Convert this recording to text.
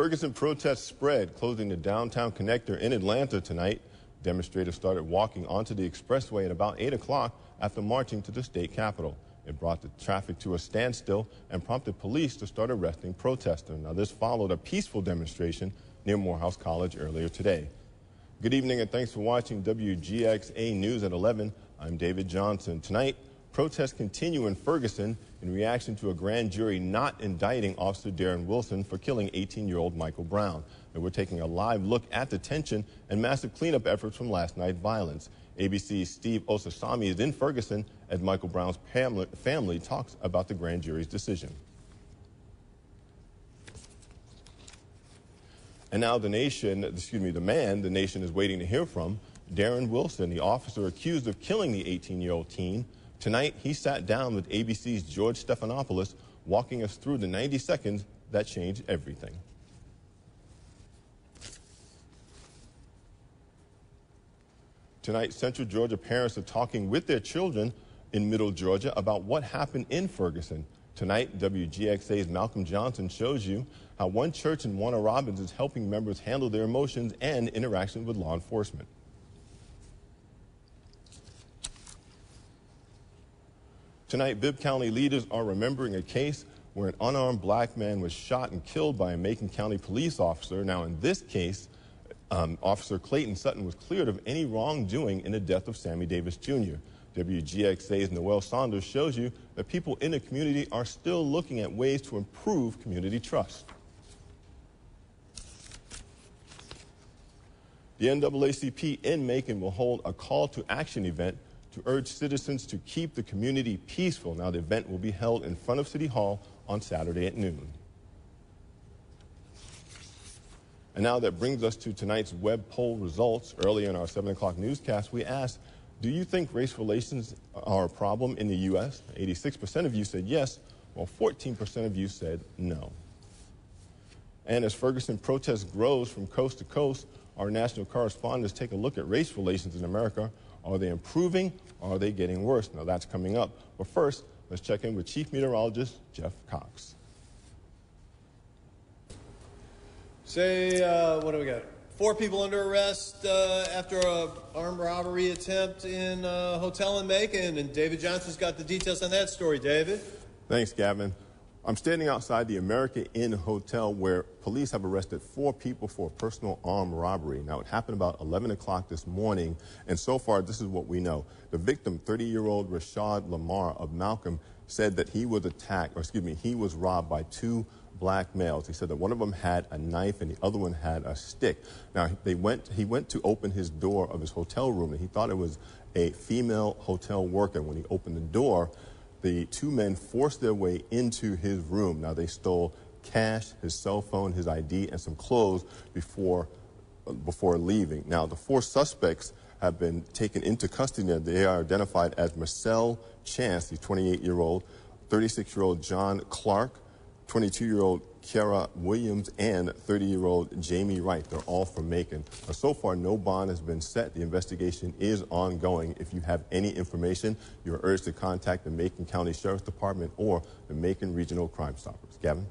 Ferguson protests spread, closing the downtown connector in Atlanta tonight. Demonstrators started walking onto the expressway at about 8 o'clock after marching to the state capitol. It brought the traffic to a standstill and prompted police to start arresting protesters. Now, this followed a peaceful demonstration near Morehouse College earlier today. Good evening and thanks for watching WGXA News at 11. I'm David Johnson. Tonight, protests continue in Ferguson in reaction to a grand jury not indicting Officer Darren Wilson for killing 18-year-old Michael Brown. And we're taking a live look at the tension and massive cleanup efforts from last night's violence. ABC's Steve Osasami is in Ferguson as Michael Brown's family talks about the grand jury's decision. And now the man the nation is waiting to hear from, Darren Wilson, the officer accused of killing the 18-year-old teen. Tonight, he sat down with ABC's George Stephanopoulos, walking us through the 90 seconds that changed everything. Tonight, Central Georgia parents are talking with their children in Middle Georgia about what happened in Ferguson. Tonight, WGXA's Malcolm Johnson shows you how one church in Warner Robins is helping members handle their emotions and interactions with law enforcement. Tonight, Bibb County leaders are remembering a case where an unarmed black man was shot and killed by a Macon County police officer. Now, in this case, Officer Clayton Sutton was cleared of any wrongdoing in the death of Sammy Davis Jr. WGXA's Noel Saunders shows you that people in the community are still looking at ways to improve community trust. The NAACP in Macon will hold a call to action event to urge citizens to keep the community peaceful. Now, the event will be held in front of City Hall on Saturday at noon. And now that brings us to tonight's web poll results. Earlier in our 7 o'clock newscast, we asked, do you think race relations are a problem in the U.S.? 86% of you said yes, while 14% of you said no. And as Ferguson protest grows from coast to coast, our national correspondents take a look at race relations in America. Are they improving or are they getting worse? Now, that's coming up. But first, let's check in with Chief Meteorologist Jeff Cox. What do we got? 4 people under arrest after an armed robbery attempt in a hotel in Macon. And David Johnson's got the details on that story. David? Thanks, Gavin. I'm standing outside the America Inn Hotel where police have arrested 4 people for a personal armed robbery. Now, it happened about 11 o'clock this morning, and so far, this is what we know. The victim, 30-year-old Rashad Lamar of Malcolm, said that he was he was robbed by 2 black males. He said that one of them had a knife and the other one had a stick. Now, he went to open his door of his hotel room, and he thought it was a female hotel worker. When he opened the door, the 2 men forced their way into his room. Now, they stole cash, his cell phone, his ID, and some clothes before leaving. Now, the 4 suspects have been taken into custody. They are identified as Marcel Chance, the 28-year-old, 36-year-old John Clark, 22-year-old Kiara Williams, and 30-year-old Jamie Wright. They're all from Macon. Now, so far, no bond has been set. The investigation is ongoing. If you have any information, you're urged to contact the Macon County Sheriff's Department or the Macon Regional Crime Stoppers. Gavin?